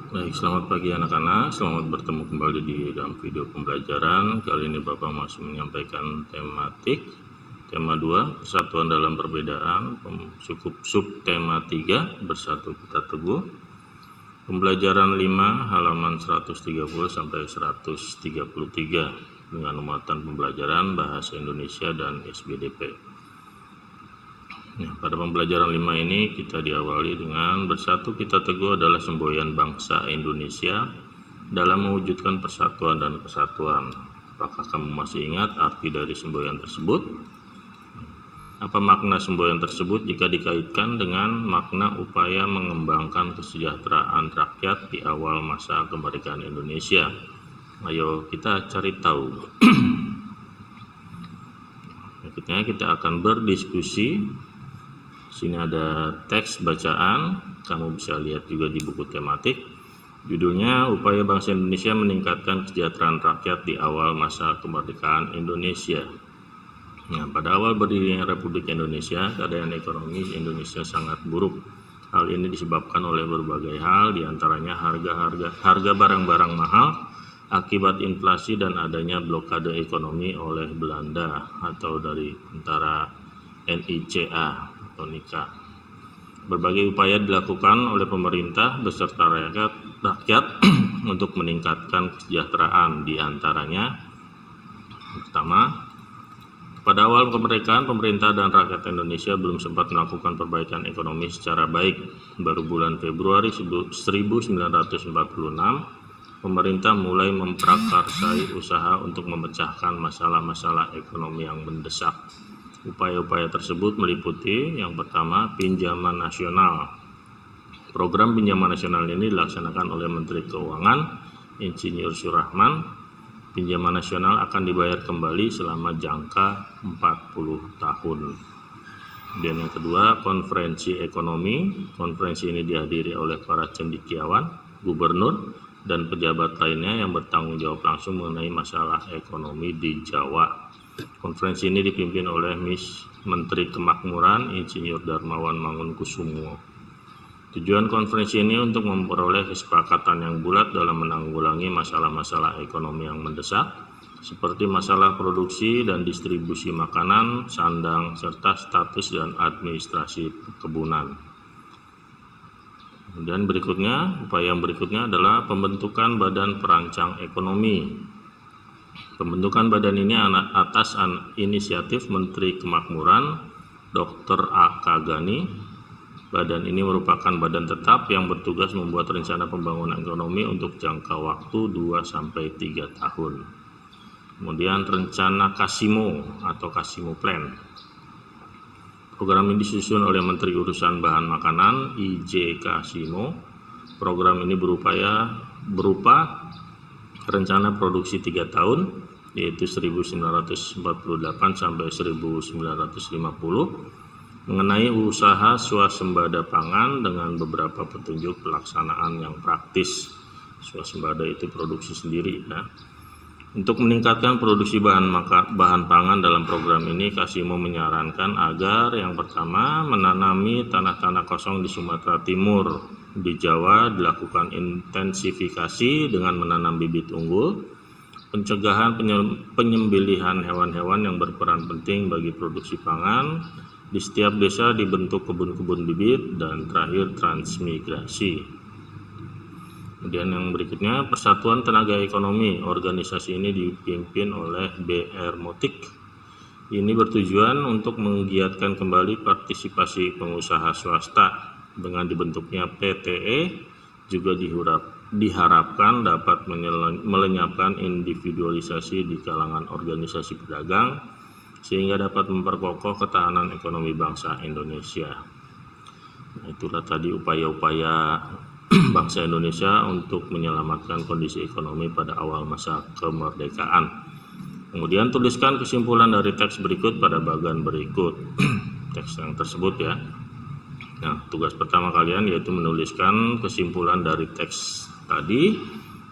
Baik, selamat pagi anak-anak. Selamat bertemu kembali di dalam video pembelajaran. Kali ini Bapak masih menyampaikan tematik. Tema 2, persatuan dalam perbedaan. Cukup subtema 3, bersatu kita teguh. Pembelajaran 5, halaman 130 sampai 133 dengan muatan pembelajaran bahasa Indonesia dan SBDP. Nah, pada pembelajaran 5 ini kita diawali dengan bersatu kita teguh adalah semboyan bangsa Indonesia dalam mewujudkan persatuan dan kesatuan. Apakah kamu masih ingat arti dari semboyan tersebut? Apa makna semboyan tersebut jika dikaitkan dengan makna upaya mengembangkan kesejahteraan rakyat di awal masa kemerdekaan Indonesia? Ayo kita cari tahu. Berikutnya kita akan berdiskusi. Sini ada teks bacaan, kamu bisa lihat juga di buku tematik. Judulnya Upaya Bangsa Indonesia Meningkatkan Kesejahteraan Rakyat di Awal Masa Kemerdekaan Indonesia. Nah, pada awal berdirinya Republik Indonesia, keadaan ekonomi Indonesia sangat buruk. Hal ini disebabkan oleh berbagai hal, diantaranya harga barang-barang mahal, akibat inflasi dan adanya blokade ekonomi oleh Belanda atau dari tentara NICA. Berbagai upaya dilakukan oleh pemerintah beserta rakyat untuk meningkatkan kesejahteraan, diantaranya pertama, pada awal kemerdekaan pemerintah dan rakyat Indonesia belum sempat melakukan perbaikan ekonomi secara baik. Baru bulan Februari 1946 pemerintah mulai memprakarsai usaha untuk memecahkan masalah-masalah ekonomi yang mendesak. Upaya-upaya tersebut meliputi yang pertama, pinjaman nasional. Program pinjaman nasional ini dilaksanakan oleh Menteri Keuangan, Insinyur Surahman. Pinjaman nasional akan dibayar kembali selama jangka 40 tahun. Dan yang kedua, konferensi ekonomi. Konferensi ini dihadiri oleh para cendekiawan, gubernur, dan pejabat lainnya yang bertanggung jawab langsung mengenai masalah ekonomi di Jawa. Konferensi ini dipimpin oleh Menteri Kemakmuran Insinyur Darmawan Mangunkusumo. Tujuan konferensi ini untuk memperoleh kesepakatan yang bulat dalam menanggulangi masalah-masalah ekonomi yang mendesak, seperti masalah produksi dan distribusi makanan, sandang, serta status dan administrasi perkebunan. Dan berikutnya, upaya yang berikutnya adalah pembentukan Badan Perancang Ekonomi. Pembentukan badan ini atas inisiatif Menteri Kemakmuran Dr. A.K. Ghani. Badan ini merupakan badan tetap yang bertugas membuat rencana pembangunan ekonomi untuk jangka waktu 2-3 tahun. Kemudian rencana Kasimo atau Kasimo Plan. Program ini disusun oleh Menteri Urusan Bahan Makanan I.J. Kasimo. Program ini berupa rencana produksi 3 tahun, yaitu 1948 sampai 1950, mengenai usaha swasembada pangan dengan beberapa petunjuk pelaksanaan yang praktis. Swasembada itu produksi sendiri, ya. Untuk meningkatkan produksi bahan pangan dalam program ini, Kasimo menyarankan agar yang pertama, menanami tanah-tanah kosong di Sumatera Timur. Di Jawa dilakukan intensifikasi dengan menanam bibit unggul, pencegahan penyembelihan hewan-hewan yang berperan penting bagi produksi pangan. Di setiap desa dibentuk kebun-kebun bibit, dan terakhir transmigrasi. Kemudian yang berikutnya, Persatuan Tenaga Ekonomi. Organisasi ini dipimpin oleh B.R. Motik. Ini bertujuan untuk menggiatkan kembali partisipasi pengusaha swasta. Dengan dibentuknya PTE juga diharapkan dapat melenyapkan individualisasi di kalangan organisasi pedagang, sehingga dapat memperkokoh ketahanan ekonomi bangsa Indonesia. Nah, itulah tadi upaya-upaya bangsa Indonesia untuk menyelamatkan kondisi ekonomi pada awal masa kemerdekaan. Kemudian tuliskan kesimpulan dari teks berikut pada bagian berikut. Teks yang tersebut, ya. Nah, tugas pertama kalian yaitu menuliskan kesimpulan dari teks tadi.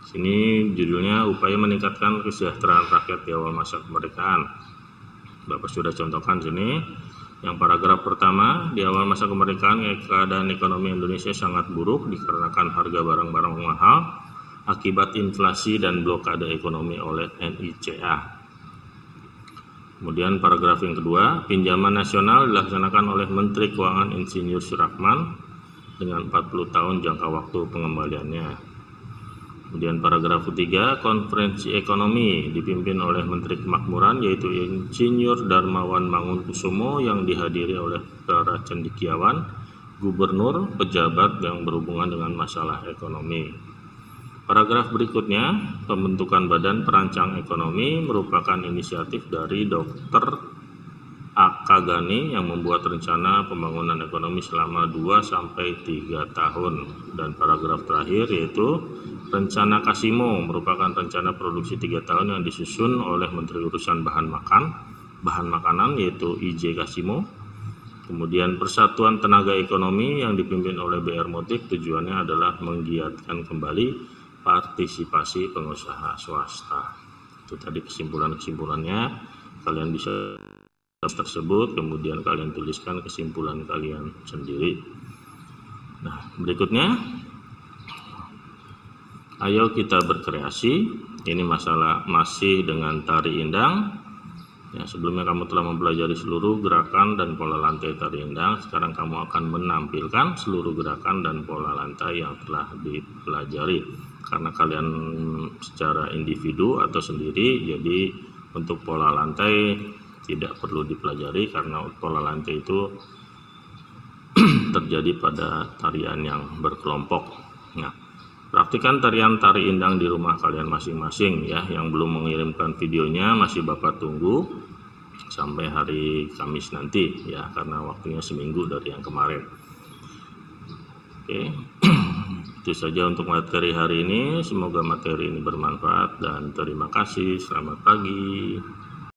Sini judulnya Upaya Meningkatkan Kesejahteraan Rakyat di Awal Masa Kemerdekaan. Bapak sudah contohkan sini. Yang paragraf pertama, di awal masa kemerdekaan keadaan ekonomi Indonesia sangat buruk dikarenakan harga barang-barang mahal akibat inflasi dan blokade ekonomi oleh NICA. Kemudian paragraf yang kedua, pinjaman nasional dilaksanakan oleh Menteri Keuangan Insinyur Surahman dengan 40 tahun jangka waktu pengembaliannya. Kemudian paragraf ketiga, konferensi ekonomi dipimpin oleh Menteri Kemakmuran yaitu Insinyur Darmawan Mangunkusumo yang dihadiri oleh para cendekiawan, gubernur, pejabat yang berhubungan dengan masalah ekonomi. Paragraf berikutnya, pembentukan Badan Perancang Ekonomi merupakan inisiatif dari Dr. A.K. Ghani yang membuat rencana pembangunan ekonomi selama 2-3 tahun. Dan paragraf terakhir yaitu Rencana Kasimo merupakan rencana produksi 3 tahun yang disusun oleh Menteri Urusan Bahan Makanan yaitu I.J. Kasimo. Kemudian Persatuan Tenaga Ekonomi yang dipimpin oleh B.R. Motik tujuannya adalah menggiatkan kembali partisipasi pengusaha swasta. Itu tadi kesimpulan-kesimpulannya. Kalian bisa tersebut, kemudian kalian tuliskan kesimpulan kalian sendiri. Nah, berikutnya, ayo kita berkreasi. Ini masalah masih dengan tari indang. Ya, sebelumnya kamu telah mempelajari seluruh gerakan dan pola lantai tari indang. Sekarang kamu akan menampilkan seluruh gerakan dan pola lantai yang telah dipelajari. Karena kalian secara individu atau sendiri, jadi untuk pola lantai tidak perlu dipelajari karena pola lantai itu terjadi pada tarian yang berkelompok. Nah, praktikan tarian tari indang di rumah kalian masing-masing ya. Yang belum mengirimkan videonya masih Bapak tunggu sampai hari Kamis nanti ya, karena waktunya seminggu dari yang kemarin. Oke. Itu saja untuk materi hari ini. Semoga materi ini bermanfaat dan terima kasih. Selamat pagi.